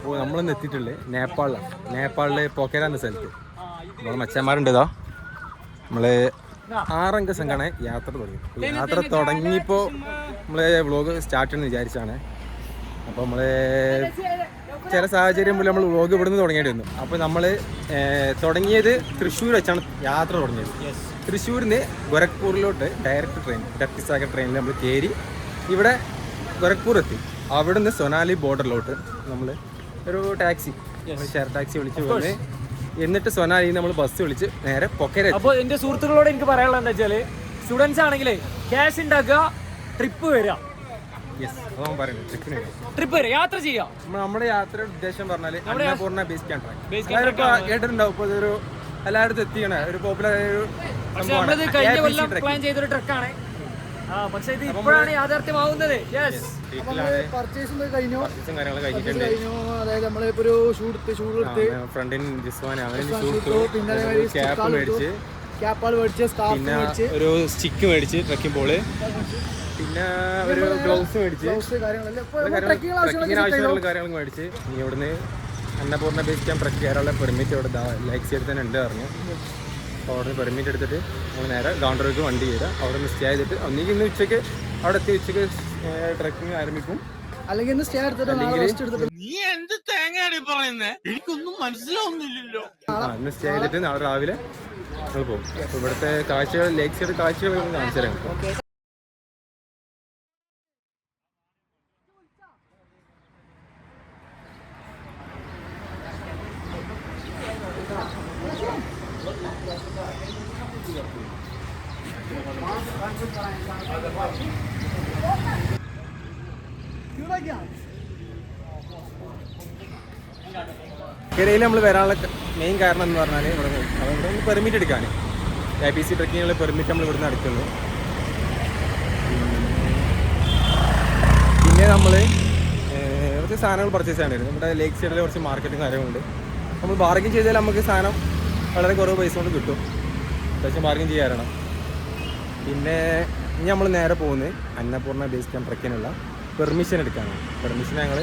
അപ്പോൾ നമ്മളിന്ന് എത്തിയിട്ടുള്ളത് നേപ്പാളിലെ പൊക്കേര എന്ന സ്ഥലത്ത്. നമ്മൾ മച്ചന്മാരുണ്ടോ, നമ്മൾ 6 അംഗ സംഘമാണ് യാത്ര തുടങ്ങി. യാത്ര തുടങ്ങിയപ്പോൾ നമ്മൾ വ്ളോഗ് സ്റ്റാർട്ട് ചെയ്യുമെന്ന് വിചാരിച്ചാണ്. അപ്പോൾ നമ്മൾ ചില സാഹചര്യം പോലെ നമ്മൾ വ്ളോഗ് ഇവിടുന്ന് തുടങ്ങേണ്ടി വന്നു. അപ്പോൾ നമ്മൾ തുടങ്ങിയത് തൃശ്ശൂർ വെച്ചാണ് യാത്ര തുടങ്ങിയത്. തൃശ്ശൂരിൽ നിന്ന് ഗോരഖ്പൂരിലോട്ട് ഡയറക്റ്റ് ട്രെയിൻ, ടർക്കിസാഗർ ട്രെയിനിൽ നമ്മൾ കയറി ഇവിടെ ഗോരഖ്പൂർ എത്തി. അവിടെ നിന്ന് സൊനാലി ബോർഡറിലോട്ട് നമ്മൾ ഒരു ടാക്സി, ഷെയർ ടാക്സി വിളിച്ച് പോയി. എന്നിട്ട് സൊനാലിയിൽ നമ്മൾ ബസ് വിളിച്ച് നേരെ പൊക്കേര. അപ്പോൾ എൻ്റെ സുഹൃത്തുക്കളോട് എനിക്ക് പറയാനുള്ളത് എന്താ വെച്ചാൽ, സ്റ്റുഡൻസ് ആണെങ്കിലേ ക്യാഷ് ഉണ്ടാക്കുക, ട്രിപ്പ് വരിക. ട്രിപ്പ് വരിക, യാത്ര ചെയ്യാം. നമ്മുടെ യാത്രയുടെ ഉദ്ദേശം പറഞ്ഞാൽ അന്നപൂർണ്ണ ബേസ് ക്യാമ്പ് കേട്ടിട്ടുണ്ടാവും. ഇപ്പോൾ ഇതൊരു എല്ലായിടത്തും എത്തിക്കണ ഒരു പോപ്പുലർ ഒരു നമ്മളത് കഴിഞ്ഞ കൊല്ലം പ്ലാൻ ചെയ്തൊരു ട്രക്കാണ്. പക്ഷേ ഇത് ഇപ്പോഴാണ് യാഥാർത്ഥ്യമാവുന്നത്. അതായത് നമ്മളിപ്പോ ഒരു ഫ്രണ്ടിൻ ക്യാപ്പാൾ മേടിച്ച്, പിന്നെ ഒരു സ്റ്റിക്ക് മേടിച്ച് ട്രക്കിംഗ് പോള്, പിന്നെ ഒരു ഗ്ലൗസ് മേടിച്ച്, ആവശ്യമുള്ള കാര്യങ്ങൾ മേടിച്ച് ഇനി ഇവിടുന്ന് അന്നപൂർണ്ണ ബേസ് ക്യാമ്പ് ട്രക്ക് കയറാനുള്ള പെർമിറ്റ് ഇവിടെ ലൈക്സ് എടുത്ത് തന്നെ ഉണ്ട് പറഞ്ഞു. അപ്പോൾ അവിടെ നിന്ന് പെർമിറ്റ് എടുത്തിട്ട് നമ്മൾ നേരെ ഗൗണ്ടർക്ക് വണ്ടി കയറുക. അവിടെ നിന്ന് സ്റ്റേ ചെയ്തിട്ട് ഒന്നിക്ക് ഇന്ന് ഉച്ചയ്ക്ക് അവിടെ എത്തി ഉച്ചയ്ക്ക് ട്രക്കിങ് ആരംഭിക്കും. അല്ലെങ്കിൽ ഇന്ന് സ്റ്റേ എടുത്തിട്ട് ഇന്ന് സ്റ്റേ ചെയ്തിട്ട് നാളെ രാവിലെ നമ്മൾ പോകും. അപ്പോൾ ഇവിടുത്തെ കാഴ്ചകൾ, ലേക്സിയുടെ കാഴ്ചകൾ കാണിച്ചു തരാം. പൊക്കേരയിൽ നമ്മൾ വരാനുള്ള മെയിൻ കാരണം എന്ന് പറഞ്ഞാൽ ഇവിടെ ഒന്ന് പെർമിറ്റ് എടുക്കാൻ, APC ട്രക്കിങ്ങിനുള്ള പെർമിറ്റ് നമ്മൾ ഇവിടുന്ന് എടുക്കുന്നു. പിന്നെ നമ്മൾ കുറച്ച് സാധനങ്ങൾ പർച്ചേസ് ചെയ്യാനായിരുന്നു. നമ്മുടെ ലേക്ക് സൈഡിൽ കുറച്ച് മാർക്കറ്റും കാര്യങ്ങളുണ്ട്. നമ്മൾ ബാർഗിൻ ചെയ്താൽ നമുക്ക് സാധനം വളരെ കുറവ് പൈസ കൊണ്ട് കിട്ടും. അത്യാവശ്യം ബാർഗിൻ ചെയ്യാറാണ്. പിന്നെ ഇനി നമ്മൾ നേരെ പോകുന്നത് അന്നപൂർണ്ണ ബേസ് ക്യാമ്പ് ട്രക്കിനുള്ള പെർമിഷൻ എടുക്കാനാണ്. പെർമിഷൻ ഞങ്ങൾ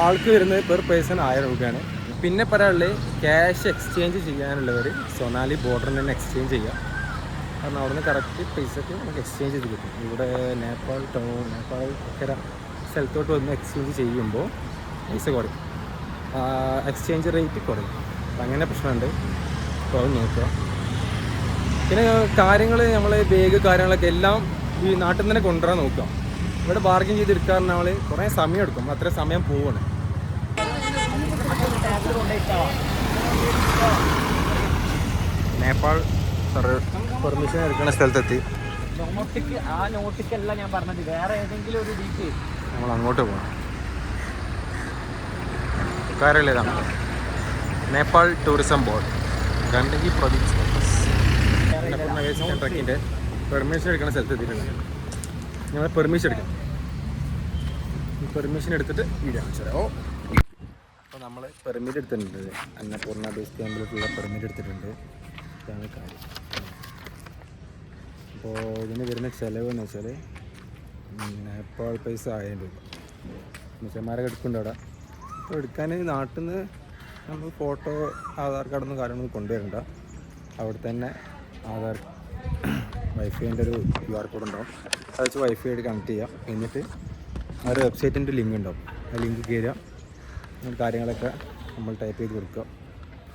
ആൾക്ക് വരുന്നത് പെർ പേഴ്സൺ 1000 രൂപയാണ്. പിന്നെ പറയാനുള്ളത് ക്യാഷ് എക്സ്ചേഞ്ച് ചെയ്യാനുള്ളവർ സൊനാലി ബോർഡറിൽ നിന്ന് എക്സ്ചേഞ്ച് ചെയ്യുക. കാരണം അവിടെ നിന്ന് കറക്റ്റ് പൈസക്ക് നമുക്ക് എക്സ്ചേഞ്ച് ചെയ്ത് കിട്ടും. ഇവിടെ നേപ്പാൾ പൊക്കേര സ്ഥലത്തോട്ട് വന്ന് എക്സ്ചേഞ്ച് ചെയ്യുമ്പോൾ പൈസ കുറയും, എക്സ്ചേഞ്ച് റേറ്റ് കുറയും. അപ്പം അങ്ങനെ പ്രശ്നമുണ്ട്. അപ്പോൾ അത് നോക്കുക. പിന്നെ കാര്യങ്ങൾ നമ്മൾ ബാഗ് കാര്യങ്ങളൊക്കെ എല്ലാം ഈ നാട്ടിൽ നിന്ന് തന്നെ കൊണ്ടുവരാൻ നോക്കുക. ഇവിടെ ബാർഗിൻ ചെയ്തെടുക്കാൻ നമ്മൾ കുറേ സമയം എടുക്കും. അത്ര സമയം പോവാണ്. നേപ്പാൾ പെർമിഷൻ എടുക്കുന്ന സ്ഥലത്തെത്തി. നോട്ടിക്കല്ല ഞാൻ പറഞ്ഞത്, വേറെ ഏതെങ്കിലും ഒരു ഡീറ്റെയിൽ. നമ്മൾ അങ്ങോട്ട് പോകണം. കാര്യമില്ല, ഇതാണ് Nepal tourism board Gandaki province ട്രക്കിൻ്റെ പെർമിഷൻ എടുക്കുന്ന സ്ഥലത്തെത്തിയിട്ടുണ്ട്. ഞങ്ങൾ പെർമിഷൻ എടുക്കാം. പെർമിഷൻ എടുത്തിട്ട് വീടാണ്. അപ്പോൾ നമ്മൾ പെർമിറ്റ് എടുത്തിട്ടുണ്ട്. അന്നപൂർണ്ണ ബേസ് ക്യാമ്പിലോട്ടുള്ള പെർമിറ്റ് എടുത്തിട്ടുണ്ട്. ഇതാണ് കാര്യം. അപ്പോൾ ഇതിന് വരുന്ന ചിലവ് എന്ന് വെച്ചാൽ നേപ്പാൾ പൈസ 1000 രൂപ. മുസ്ലിംമാരൊക്കെ എടുക്കുന്നുണ്ട് അവിടെ. അപ്പോൾ എടുക്കാൻ നാട്ടിൽ നിന്ന് നമ്മൾ ഫോട്ടോ, ആധാർ കാർഡൊന്നും കാര്യങ്ങളൊന്നും കൊണ്ടുവരണ്ട. അവിടെ തന്നെ ആധാർ വൈഫൈൻ്റെ ഒരു QR കോഡ് ഉണ്ടാവും. അത് വെച്ച് വൈഫൈ ആയിട്ട് കണക്ട് ചെയ്യാം. എന്നിട്ട് ആ ഒരു വെബ്സൈറ്റിൻ്റെ ലിങ്ക് ഉണ്ടാവും. ആ ലിങ്ക് കയറുക, കാര്യങ്ങളൊക്കെ നമ്മൾ ടൈപ്പ് ചെയ്ത് കൊടുക്കുക.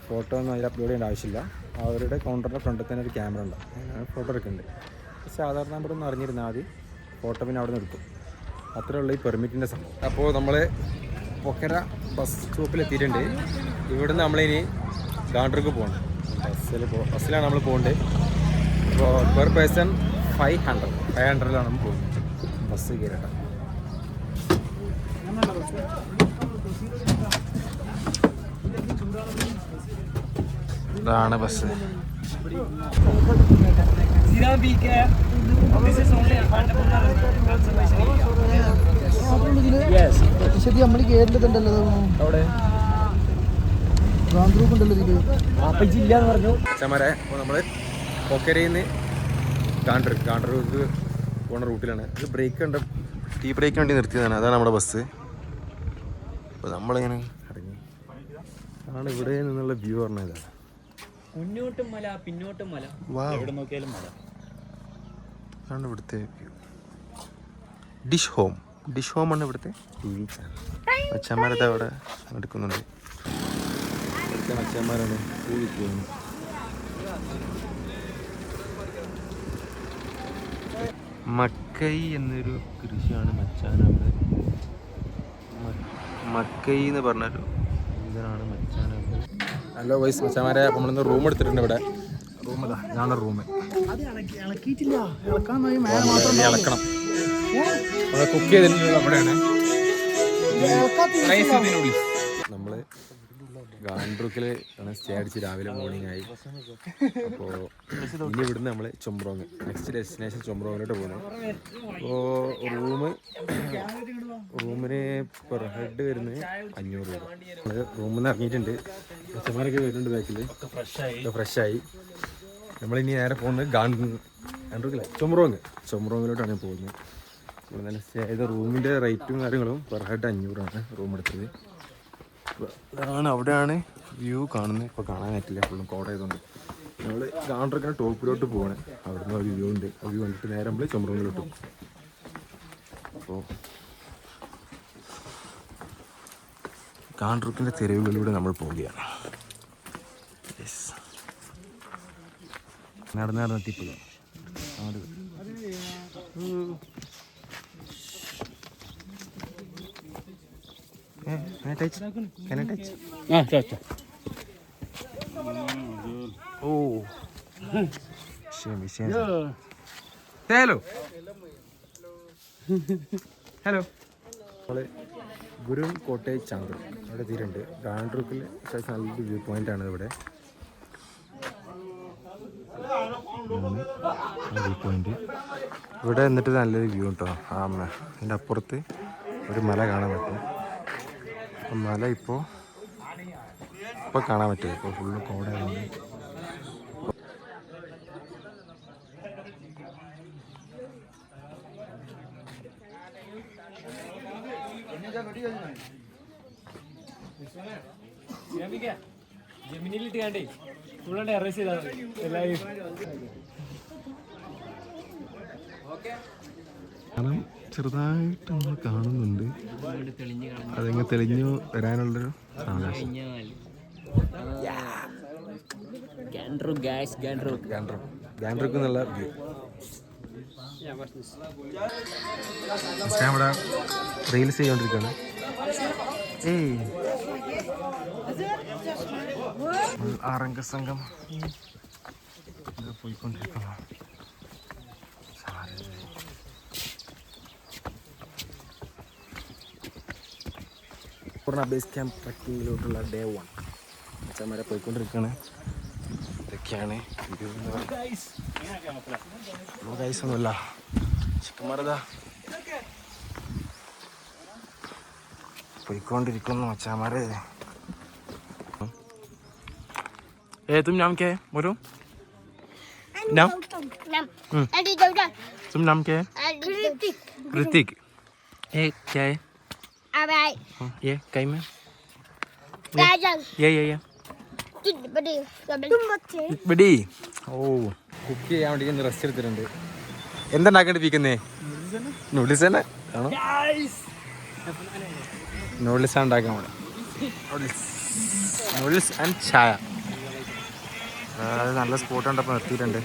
ഫോട്ടോ ഒന്നും അതിൽ അപ്ലോഡ് ചെയ്യേണ്ട ആവശ്യമില്ല. അവരുടെ കൗണ്ടറിൻ്റെ ഫ്രണ്ടിൽ തന്നെ ഒരു ക്യാമറ ഉണ്ടാവും. അതിനാണ് ഫോട്ടോ എടുക്കേണ്ടത്. പക്ഷേ ആധാർ നമ്പർ ഒന്ന് അറിഞ്ഞിരുന്നാൽ മതി. ഫോട്ടോ പിന്നെ അവിടെ നിന്ന് എടുക്കും. അത്രേ ഉള്ളൂ ഈ പെർമിറ്റിൻ്റെ സംഭവം. അപ്പോൾ നമ്മൾ പൊക്കേര ബസ് സ്റ്റോപ്പിലെത്തിയിട്ടുണ്ട്. ഇവിടുന്ന് നമ്മളിനി ഗാണ്ടർക്ക് പോകണം. ബസ്സിലാണ് നമ്മൾ പോകേണ്ടത്. അപ്പോൾ പെർ പേഴ്സൺ 500 നമ്മൾ പോകുന്നത്. ബസ് കയറട്ടെ. ഇതാണ് ബസ്. നമ്മൾ കേരളത്തിലുണ്ടല്ലോ അവിടെ ജില്ലാന്ന് പറഞ്ഞു. അച്ഛന്മാരെ അപ്പോൾ നമ്മൾ പൊക്കേരയിൽ നിന്ന് ഗാണ്ടർക്ക് പോകുന്ന റൂട്ടിലാണ്. ഇത് ബ്രേക്ക് ഉണ്ട്, ടീ ബ്രേക്ക് വേണ്ടി നിർത്തിയതാണ്. അതാണ് നമ്മുടെ ബസ്. അപ്പോൾ നമ്മളിങ്ങനെ ഇറങ്ങി ആണ് ഇവിടെ നിന്നുള്ള വ്യൂ പറഞ്ഞത്. മുന്നോട്ടും മല പിന്നോട്ടും മല, എവിടെ നോക്കിയാലും മല. അതാണ് ഇവിടുത്തെ വ്യൂ. ഡിഷ് ഹോമാണ് ഇവിടുത്തെ TV ചാനൽ. മച്ചന്മാരത് അവിടെ എടുക്കുന്നുണ്ട്. ഇവിടുത്തെ മച്ചന്മാരാണ് ജീവിക്കുന്നത്. മക്കൈ എന്നൊരു കൃഷിയാണ് മച്ചാനവിടെ. മക്കൈ എന്ന് പറഞ്ഞൊരു ഇതിനാണ് മച്ചാനവിടെ. ഹലോ വൈസ് മച്ചാന്മാരെ, നമ്മളിന്ന് റൂം എടുത്തിട്ടുണ്ട് ഇവിടെ. റൂമിതാ, ഇതാണ് റൂം. ഇളക്കണം. അവിടെ കുക്ക് ചെയ്തിട്ടുള്ളത് അവിടെയാണ്. നമ്മള് ഗാൻഡ്രൂക്കിൽ ആണ് സ്റ്റേ അടിച്ച് രാവിലെ മോർണിംഗ് ആയി. അപ്പോൾ ഇനി ഇവിടുന്ന് നമ്മൾ ചൊമ്പ്രോങ്, നെക്സ്റ്റ് ഡെസ്റ്റിനേഷൻ ചൊമ്പ്രോങ്ങിലോട്ട് പോകുന്നത്. അപ്പോൾ റൂമിന് പെർ ഹെഡ് വരുന്നത് 500 രൂപ. നമ്മൾ റൂമിൽ നിന്ന് ഇറങ്ങിയിട്ടുണ്ട്. കസ്റ്റമറൊക്കെ വരുന്നുണ്ട് ബാക്കിൽ. ഫ്രഷായി. നമ്മളിനി നേരെ പോകുന്നത് ഗാൻഡ്രൂക്കില്ല, ചൊമ്പ്രോങ്ങിലോട്ടാണ് പോകുന്നത്. ഇവിടെ നല്ല സ്റ്റേ ചെയ്ത റൂമിൻ്റെ റേറ്റും കാര്യങ്ങളും പെർ ഹെഡ് 500 റൂം എടുത്തത്. അതാണ്, അവിടെയാണ് വ്യൂ കാണുന്നത്. ഇപ്പോൾ കാണാൻ പറ്റില്ല, ഫുള്ളും കോട ആയതുകൊണ്ട്. നമ്മൾ ഗാൻഡ്രൂക്കിൻ്റെ ടോപ്പിലോട്ട് പോകണം. അവിടുന്ന് ഒരു വ്യൂ ഉണ്ട്. ആ വ്യൂ കണ്ടിട്ട് നേരെ നമ്മൾ ചൊമ്പ്രോങ്ങിലോട്ട് പോകും. അപ്പോൾ ഗാൻഡ്രൂക്കിൻ്റെ തെരുവുകളിലൂടെ നമ്മൾ പോവുകയാണ്. നടന്നെത്തിപ്പോഴും ഹലോ. നമ്മള് ഗുരു കോട്ടേജ് ചാന്ദ്രം അവിടെ എത്തിയിട്ടുണ്ട്. ഗാൻഡ്രൂക്കിൽ നല്ലൊരു വ്യൂ പോയിന്റാണ് ഇവിടെ. വ്യൂ പോയിന്റ് ഇവിടെ എന്നിട്ട് നല്ലൊരു വ്യൂ കേട്ടോ. അതിൻ്റെ അപ്പുറത്ത് ഒരു മല കാണാൻ പറ്റും. മല ഇപ്പോൾ കാണാൻ പറ്റും. ഇപ്പോൾ ഫുള്ള് കോടയാണ്. ജമിനിലിട്ട് കണ്ടേ ഫുള്ള് ടെറസ് ചെയ്താൽ എല്ലാവരും കാരണം ചെറുതായിട്ട് നമ്മൾ കാണുന്നുണ്ട്. അതിങ്ങനെ തെളിഞ്ഞു വരാനുള്ളൊരു ആകാശം. ഗാൻഡ്രൂക്ക് എന്നുള്ള വ്യൂ. ഇവിടെ റീൽസ് ചെയ്തുകൊണ്ടിരിക്കുകയാണ്. ആറംഗ സംഘം പോയിക്കൊണ്ടിരിക്കുന്നു. പൂർണ്ണ ബേസ് ക്യാമ്പ് ട്രക്കിങ്ങിലോട്ടുള്ള ഡേ 1 അച്ഛന്മാരെ പോയിക്കൊണ്ടിരിക്കുകയാണ്. ഇതൊക്കെയാണ് ഗൈസൊന്നുമില്ല. ചിക്കന്മാരതാ പോയിക്കൊണ്ടിരിക്കുന്നു അച്ഛന്മാരെ. तुम नाम क्या है बोलो? नाम तुम नाम क्या है? ऋतिक. ये क्या है? ये कई में ये ബഡി. ഓ, കുക്ക് ചെയ്യാൻ വേണ്ടി റെസ്റ്റ് എടുത്തിട്ടുണ്ട്. എന്താ ഉണ്ടാക്കേണ്ടിരിക്കുന്നേ? നൂഡിൽസ് തന്നെ ആണോ? നൂഡിൽസ് ആണ് ഉണ്ടാക്കാൻ പോണേ. നൂഡിൽസ് ആൻഡ് ചായ. അതായത് നല്ല സ്പോട്ട് കണ്ടപ്പോൾ നിർത്തിയിട്ടുണ്ട്.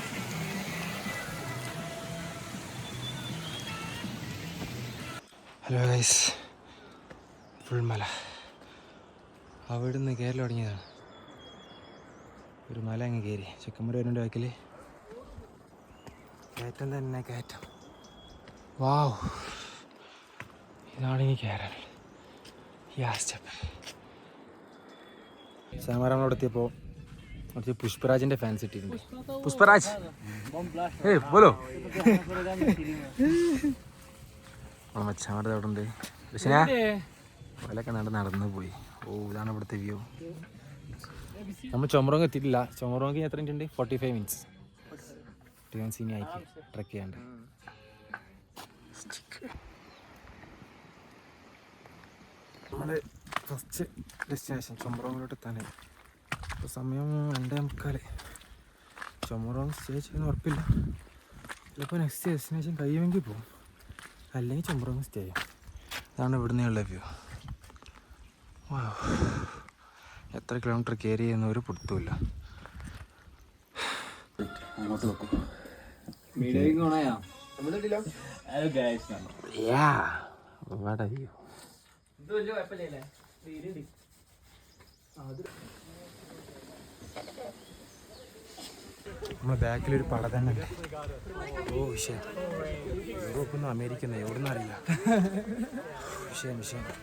ഹലോ ഗൈസ്, ഫുൾ മല. അവിടുന്ന് കയറി തുടങ്ങിയതാണ്. ഒരു മല അങ്ങ് കയറി. ചെക്കന്മാർ വരുന്നുണ്ട് ബാക്കിൽ. കയറ്റം തന്നെ കയറ്റം. വാവ്, ഇതാണ് ഇനി കയറാൻ. സാമാരങ്ങളോട് എത്തിയപ്പോൾ കുറച്ച് പുഷ്പരാജിൻ്റെ ഫാൻസ് ഇട്ടിട്ടുണ്ട്. പുഷ്പരാജ് ബോലോ. മച്ചാമാരുടെ അവിടെ ഉണ്ട്. പക്ഷേ പോലൊക്കെ നടന്നു പോയി. ഓ, ഇതാണ് ഇവിടുത്തെ വ്യൂ. നമ്മൾ ചൊമറോങ് എത്തിയിട്ടില്ല. ചൊമറോങ് എത്ര മിനിറ്റ് ഉണ്ട്? 45 മിനിറ്റ്സ്. ഇനി ആയിക്കും ട്രക്ക് ചെയ്യാണ്ട്. നമ്മൾ ഫസ്റ്റ് ഡെസ്റ്റിനേഷൻ ചൊമറോങ്ങിലോട്ട് എത്താനായി. ഇപ്പോൾ സമയം 2:45. ചൊമറോങ് സ്റ്റേ ചെയ്യുന്ന ഉറപ്പില്ല. ചിലപ്പോൾ നെക്സ്റ്റ് ഡെസ്റ്റിനേഷൻ കഴിയുമെങ്കിൽ പോകും, അല്ലെങ്കിൽ ചൊമറോങ് സ്റ്റേ ചെയ്യും. ഇതാണ് ഇവിടുന്നുള്ള വ്യൂ. എത്ര കിലോമീറ്റർ കയറി ചെയ്യുന്ന ഒരു പിടുത്തമില്ല. അങ്ങോട്ട് നോക്കും. നമ്മളെ ബാക്കിലൊരു പട തന്നെ ഉണ്ട്. ഓ വിഷയം യൂറോപ്പിൽ അമേരിക്ക എവിടുന്ന് അറിയില്ല. വിഷയം മിച്ചമാരെ.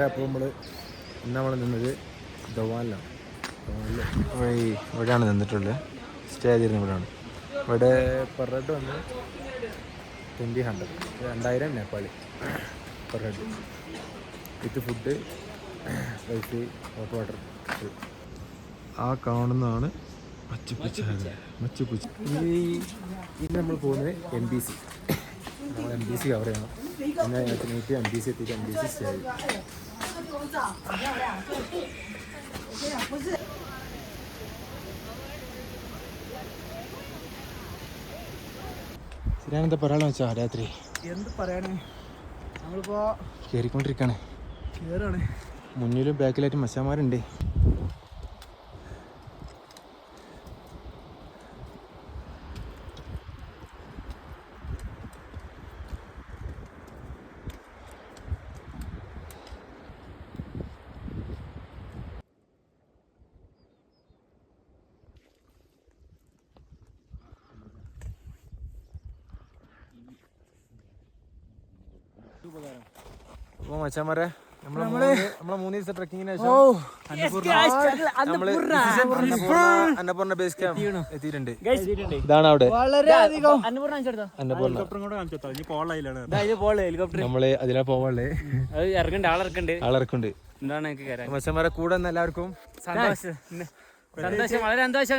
അപ്പോൾ നമ്മൾ നിന്നത് ദവാനിലാണ്. ഇവിടെയാണ് നിന്നിട്ടുള്ളത്. സ്റ്റേ ചെയ്തിരുന്നത് ഇവിടെയാണ്. ഇവിടെ പെർ ഹെഡ് വന്ന് 2000 2000 നേപ്പാളി പെർ ഹെഡ് വിത്ത് ഫുഡ്, വൈഫൈ, ഹോട്ട് വാട്ടർ. ആ കാണുന്നതാണ് മച്ചുപിച്ച്. ഇനി നമ്മൾ പോകുന്നത് MBC. നമ്മൾ MBC കവർ ചെയ്യണം. പിന്നെ നീറ്റ് MBC എത്തിയിട്ട് MBC സ്റ്റേ ചെയ്യും. ശരിയാണെന്താ പറയാന്ന് വെച്ചാ രാത്രി എന്ത് പറയാനേ, നമ്മളിപ്പോ കയറിക്കൊണ്ടിരിക്കുകയാണ്. കേറാണ്. മുന്നിലും ബാക്കിലായിട്ട് മച്ചാന്മാരുണ്ട്. അപ്പോൾ മച്ചാന്മാരെ നമ്മളെ 3 ദിവസത്തെ ട്രക്കിങ്ങിന് ശേഷം അന്നപൂർണ്ണ ബേസ് ക്യാമ്പ് എത്തിയിട്ടുണ്ട്. ഇതാണ് അവിടെ അന്നപൂർണ്ണ. നമ്മള് അതിലാ പോവാളേ. ആളിറക്കുണ്ട്. മച്ചാന്മാരെ കൂടെ എല്ലാവർക്കും സന്തോഷം, വളരെ സന്തോഷം.